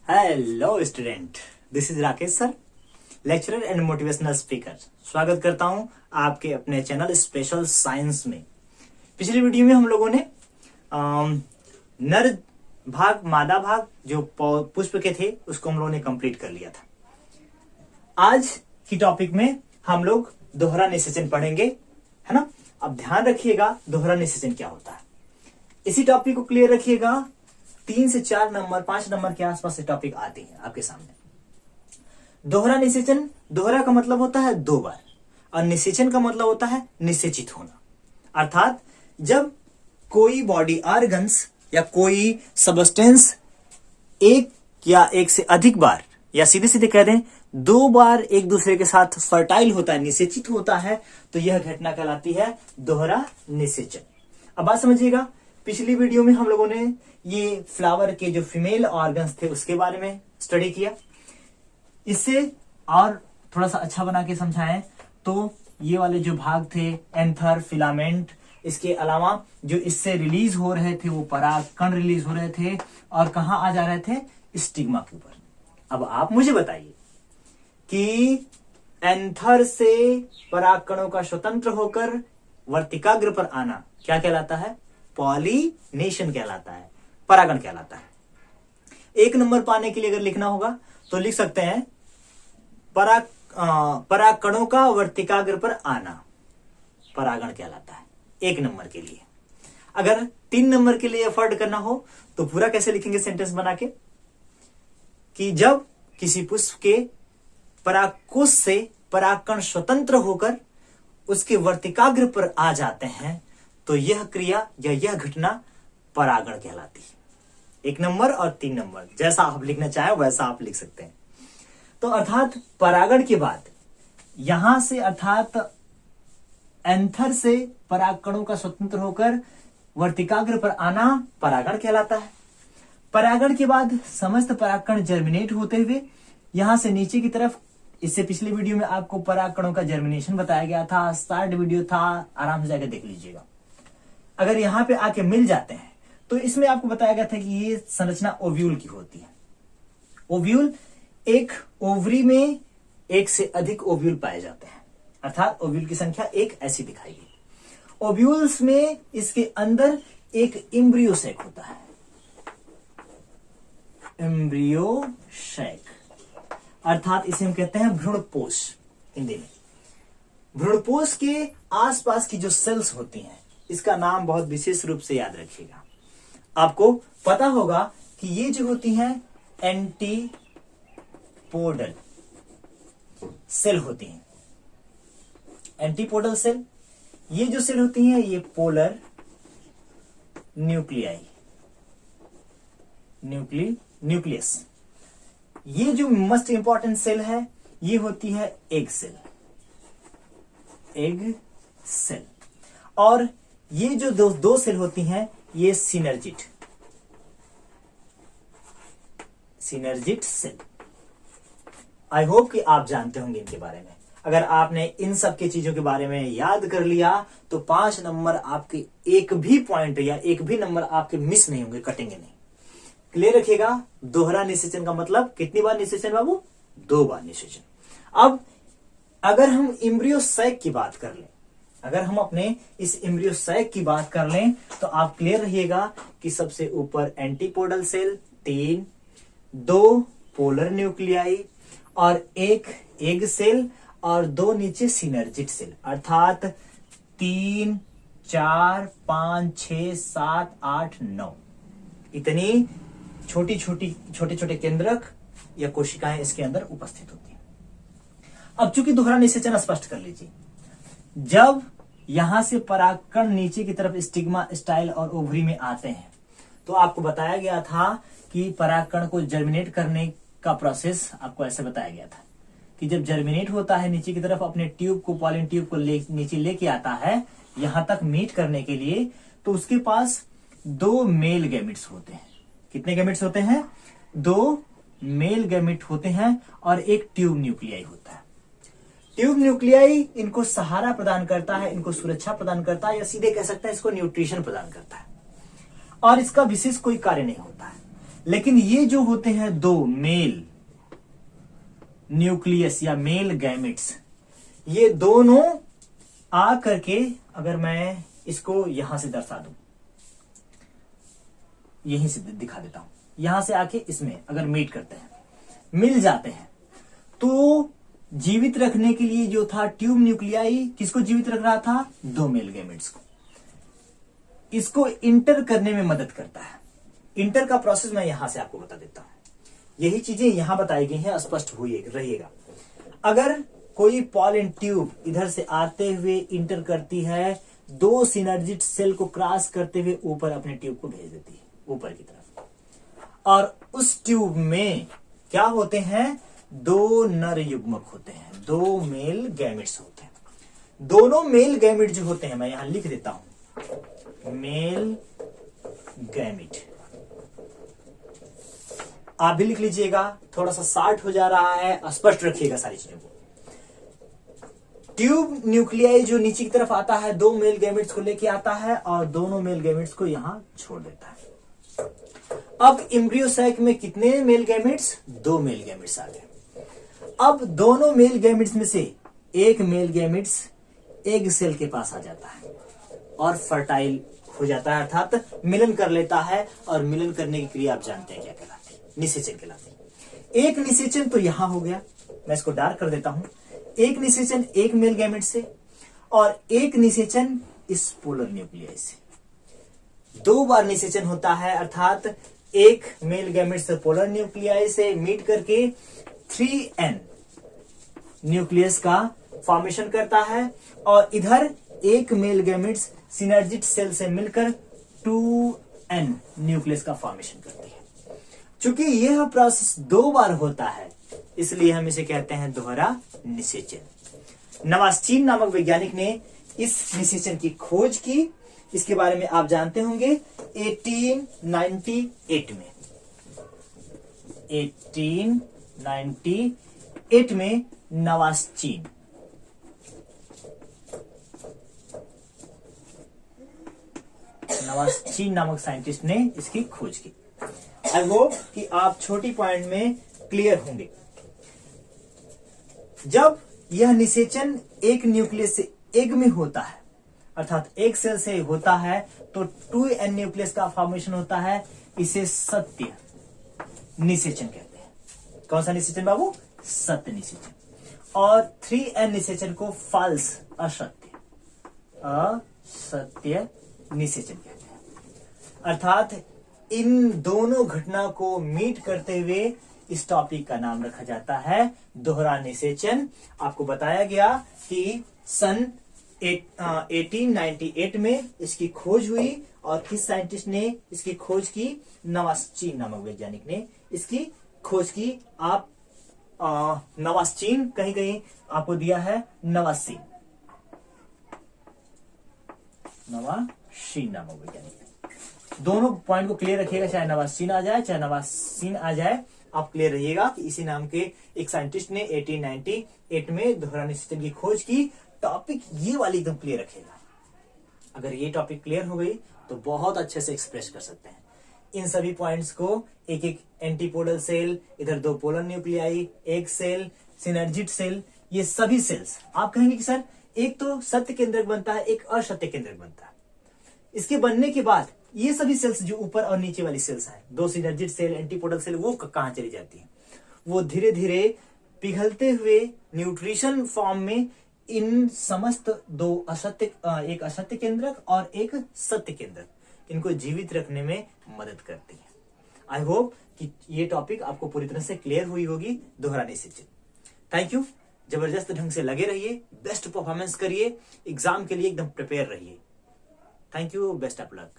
Hello student, this is Rakesh sir, lecturer and motivational speaker. स्वागत करता हूं आपके अपने चैनल स्पेशल साइंस में। पिछली वीडियो में हम लोगों ने नर भाग मादा भाग जो पुष्प के थे उसको हम लोगों ने कंप्लीट कर लिया था। आज की टॉपिक में हम लोग दोहरा निषेचन पढ़ेंगे, है ना। अब ध्यान रखिएगा दोहरा निषेचन क्या होता है। इसी टॉपिक को क्लियर रखिएगा। 3 से 4 नंबर 5 नंबर के आसपास से टॉपिक आती है आपके सामने। दोहरा निषेचन, दोहरा का मतलब होता है 2 बार और निषेचन का मतलब होता है निषेचित होना। अर्थात जब कोई बॉडी ऑर्गन्स या कोई सबस्टेंस एक या एक से अधिक बार या सीधे सीधे कह दें 2 बार एक दूसरे के साथ फर्टाइल होता है, निषेचित होता है, तो यह घटना कहलाती है दोहरा निषेचन। अब बात समझिएगा। पिछली वीडियो में हम लोगों ने ये फ्लावर के जो फीमेल ऑर्गन्स थे उसके बारे में स्टडी किया। इससे और थोड़ा सा अच्छा बना के समझाएं तो ये वाले जो भाग थे एंथर, फिलामेंट, इसके अलावा जो इससे रिलीज हो रहे थे वो परागकण रिलीज हो रहे थे और कहां आ जा रहे थे, स्टिग्मा के ऊपर। अब आप मुझे बताइए कि एंथर से परागकणों का स्वतंत्र होकर वर्तिकाग्र पर आना क्या कहलाता है? पॉलिनेशन कहलाता है, परागण कहलाता है। 1 नंबर पाने के लिए अगर लिखना होगा तो लिख सकते हैं परागकणों का वर्तिकाग्र पर आना परागण कहलाता है 1 नंबर के लिए। अगर 3 नंबर के लिए एफर्ट करना हो तो पूरा कैसे लिखेंगे सेंटेंस बना के कि जब किसी पुष्प के परागकोश से परागकण स्वतंत्र होकर उसके वर्तिकाग्र पर आ जाते हैं तो यह क्रिया या यह घटना परागण कहलाती है। 1 नंबर और 3 नंबर जैसा आप लिखना चाहे वैसा आप लिख सकते हैं। तो अर्थात परागण के बाद यहां से अर्थात एंथर से परागकणों का स्वतंत्र होकर वर्तिकाग्र पर आना परागण कहलाता है। परागण के बाद समस्त परागकण जर्मिनेट होते हुए यहां से नीचे की तरफ, इससे पिछले वीडियो में आपको परागकणों का जर्मिनेशन बताया गया था, स्टार्ट वीडियो था, आराम से जाकर देख लीजिएगा। अगर यहां पे आके मिल जाते हैं तो इसमें आपको बताया गया था कि ये संरचना ओव्यूल की होती है। ओव्यूल, एक ओवरी में 1 से अधिक ओव्यूल पाए जाते हैं, अर्थात ओव्यूल की संख्या 1 ऐसी दिखाई गई। ओव्यूल्स में इसके अंदर एक एम्ब्रियो सैक होता है, एम्ब्रियो सैक, अर्थात इसे हम कहते हैं भ्रूणपोष हिंदी में। भ्रूणपोष के आसपास की जो सेल्स होती हैं इसका नाम बहुत विशेष रूप से याद रखिएगा। आपको पता होगा कि ये जो होती हैं एंटीपोडल सेल होती हैं। एंटीपोडल सेल, ये जो सेल होती हैं ये पोलर न्यूक्लियस। ये जो मोस्ट इंपॉर्टेंट सेल है ये होती है एग सेल। और ये जो दो सेल होती हैं ये सिनर्जिट सेल। आई होप कि आप जानते होंगे इनके बारे में। अगर आपने इन सब की चीजों के बारे में याद कर लिया तो 5 नंबर आपके एक भी पॉइंट या एक भी नंबर आपके मिस नहीं होंगे, कटेंगे नहीं। क्लियर रखिएगा। दोहरा निषेचन का मतलब कितनी बार निषेचन बाबू? 2 बार निषेचन। अब अगर हम एम्ब्रियो सैक की बात कर लें, अगर हम अपने इस एम्ब्रियो सैक की बात कर लें तो आप क्लियर रहिएगा कि सबसे ऊपर एंटीपोडल सेल 3, 2 पोलर न्यूक्लियाई और 1 एग सेल और 2 नीचे सिनर्जिट सेल, अर्थात 3, 4, 5, 6, 7, 8, 9 इतनी छोटे छोटे केंद्रक या कोशिकाएं इसके अंदर उपस्थित होती हैं। अब चूंकि दोहरा निषेचन स्पष्ट कर लीजिए, जब यहां से परागकण नीचे की तरफ स्टिग्मा, स्टाइल और ओवरी में आते हैं तो आपको बताया गया था कि परागकण को जर्मिनेट करने का प्रोसेस आपको ऐसे बताया गया था कि जब जर्मिनेट होता है नीचे की तरफ अपने ट्यूब को, पॉलिन ट्यूब को नीचे लेके आता है यहां तक मीट करने के लिए, तो उसके पास 2 मेल गैमेट्स होते हैं। कितने गैमेट्स होते हैं? 2 मेल गैमेट होते हैं और एक ट्यूब न्यूक्लियाई होता है। ट्यूब न्यूक्लियाई इनको सहारा प्रदान करता है, इनको सुरक्षा प्रदान करता है, या सीधे कह सकते हैं इसको न्यूट्रिशन प्रदान करता है, और इसका विशेष कोई कार्य नहीं होता है। लेकिन ये जो होते हैं दो मेल न्यूक्लियस या मेल गैमेट्स, ये दोनों आ करके, अगर मैं इसको यहां से दर्शा दूं, यहीं से दिखा देता हूं, यहां से आके इसमें अगर मीट करते हैं, मिल जाते हैं, तो जीवित रखने के लिए जो था ट्यूब न्यूक्लियाई किसको जीवित रख रहा था? दो मेल गैमेट्स को। इसको इंटर करने में मदद करता है। इंटर का प्रोसेस मैं यहां से आपको बता देता हूं। यही चीजें यहां बताई गई हैं, स्पष्ट रहिएगा। अगर कोई पॉलन ट्यूब इधर से आते हुए इंटर करती है, दो सिनर्जिट सेल को क्रॉस करते हुए ऊपर अपने ट्यूब को भेज देती है, ऊपर की तरफ, और उस ट्यूब में क्या होते हैं? दो नर युग्मक होते हैं, दो मेल गैमेट्स होते हैं। दोनों मेल गैमेट जो होते हैं, मैं यहां लिख देता हूं, मेल गैमेट। आप भी लिख लीजिएगा, थोड़ा सा शार्ट हो जा रहा है, स्पष्ट रखिएगा सारी चीजों को। ट्यूब न्यूक्लियाई जो नीचे की तरफ आता है, दो मेल गैमेट्स को लेके आता है और दोनों मेल गैमेट्स को यहां छोड़ देता है। अब एम्ब्रियो सैक में कितने मेल गैमेट्स? दो मेल गैमेट्स आ गए। अब दोनों मेल गैमेट्स में से एक मेल गैमेट्स एग सेल के पास आ जाता है और फर्टाइल हो जाता है, अर्थात मिलन कर लेता है। और मिलन करने की क्रिया आप जानते हैं क्या कहलाती है? निषेचन कहलाती है। एक निषेचन तो यहां हो गया, मैं इसको डार्क कर देता हूं। एक निषेचन एक मेल गैमेट से और एक निषेचन इस पोलर न्यूक्लियाई से। दो बार निषेचन होता है, अर्थात एक मेल गैमेट से पोलर न्यूक्लियाई से मीट करके 3n न्यूक्लियस का फॉर्मेशन करता है, और इधर एक मेल गैमेट्स सिनर्जिट सेल से मिलकर 2n न्यूक्लियस का फॉर्मेशन करती है। चूंकि यह प्रोसेस दो बार होता है, इसलिए हम इसे कहते हैं दोहरा निषेचन। नवास्चीन नामक वैज्ञानिक ने इस निषेचन की खोज की। इसके बारे में आप जानते होंगे 1898 में। 1898 में नवास्चीन नामक साइंटिस्ट ने इसकी खोज की। आई होप कि आप छोटी पॉइंट में क्लियर होंगे। जब यह निषेचन एक न्यूक्लियस से एग में होता है, अर्थात एक सेल से होता है, तो 2n न्यूक्लियस का फॉर्मेशन होता है। इसे सत्य निषेचन कहते हैं। कौन सा निषेचन बाबू? सत्य निषेचन। और 3n निषेचन को फॉल्स, असत्य निषेचन कहते हैं। अर्थात इन दोनों घटना को मीट करते हुए इस टॉपिक का नाम रखा जाता है दोहरा निषेचन। आपको बताया गया कि सन 1898 में इसकी खोज हुई, और किस साइंटिस्ट ने इसकी खोज की? नवास्चीन नामक वैज्ञानिक ने इसकी खोज की। आप नवास्चीन कहीं कहीं आपको दिया है नवासीन नामक वैज्ञानिक ने। दोनों पॉइंट को क्लियर रखिएगा, चाहे नवासीन आ जाए चाहे नवासीन आ जाए, आप क्लियर रहिएगा कि इसी नाम के एक साइंटिस्ट ने 1898 में दोहरा निषेचन की खोज की। टॉपिक ये वाली एकदम क्लियर रखिएगा। अगर ये टॉपिक क्लियर हो गई तो बहुत अच्छे से एक्सप्रेस कर सकते हैं इन सभी पॉइंट्स को। एक एक एंटीपोलर सेल, इधर दो पोलर न्यूक्लियाई, एक सेल, सिनर्जिट सेल, ये सभी सेल्स आप कहेंगे कि सर एक तो सत्य केंद्रक बनता है, एक असत्य केंद्रक बनता है। इसके बनने के बाद ये सभी सेल्स जो ऊपर और नीचे वाली सेल्स हैं, दो सिनर्जिट सेल, एंटीपोडल सेल, वो कहां चली जाती है? वो धीरे धीरे पिघलते हुए न्यूट्रिशन फॉर्म में इन समस्त दो असत्य, एक असत्य केंद्रक और एक सत्य केंद्रक, इनको जीवित रखने में मदद करती है। आई होप कि ये टॉपिक आपको पूरी तरह से क्लियर हुई होगी दोहरा निषेचन। Thank you. जबरदस्त ढंग से लगे रहिए, बेस्ट परफॉर्मेंस करिए, एग्जाम के लिए एकदम प्रिपेयर रहिए। Thank you, best of luck.